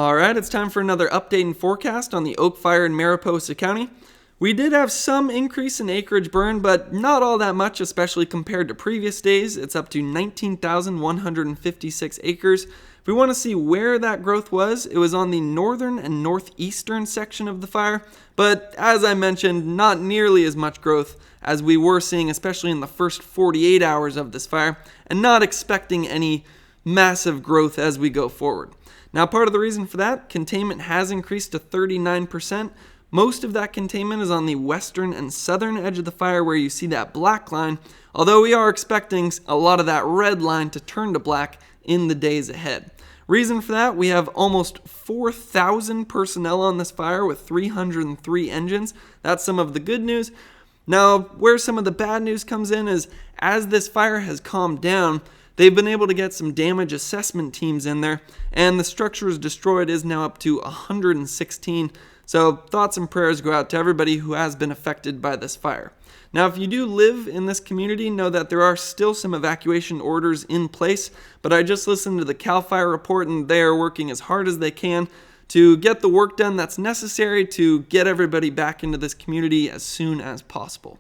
Alright, it's time for another update and forecast on the Oak Fire in Mariposa County. We did have some increase in acreage burn, but not all that much, especially compared to previous days. It's up to 19,156 acres. If we want to see where that growth was, it was on the northern and northeastern section of the fire, but as I mentioned, not nearly as much growth as we were seeing, especially in the first 48 hours of this fire, and not expecting any massive growth as we go forward. Now, part of the reason for that, containment has increased to 39%. Most of that containment is on the western and southern edge of the fire where you see that black line, although we are expecting a lot of that red line to turn to black in the days ahead. Reason for that, we have almost 4,000 personnel on this fire with 303 engines. That's some of the good news. Now, where some of the bad news comes in is as this fire has calmed down, they've been able to get some damage assessment teams in there, and the structures destroyed is now up to 116. So thoughts and prayers go out to everybody who has been affected by this fire. Now, if you do live in this community, know that there are still some evacuation orders in place, but I just listened to the CAL FIRE report, and they are working as hard as they can to get the work done that's necessary to get everybody back into this community as soon as possible.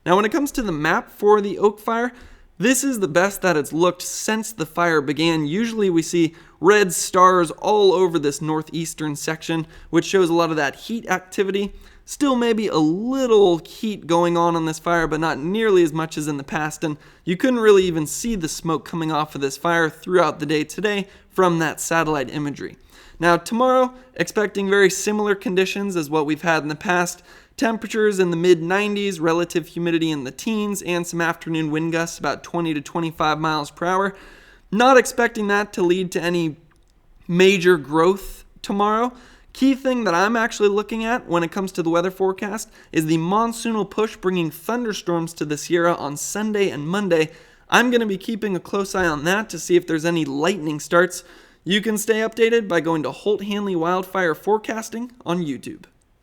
Now, when it comes to the map for the Oak Fire, this is the best that it's looked since the fire began. Usually we see red stars all over this northeastern section, which shows a lot of that heat activity. Still maybe a little heat going on this fire, but not nearly as much as in the past, and you couldn't really even see the smoke coming off of this fire throughout the day today from that satellite imagery. Now tomorrow, expecting very similar conditions as what we've had in the past. Temperatures in the mid-90s, relative humidity in the teens, and some afternoon wind gusts about 20 to 25 miles per hour. Not expecting that to lead to any major growth tomorrow. Key thing that I'm actually looking at when it comes to the weather forecast is the monsoonal push bringing thunderstorms to the Sierra on Sunday and Monday. I'm going to be keeping a close eye on that to see if there's any lightning starts. You can stay updated by going to Holt Hanley Wildfire Forecasting on YouTube.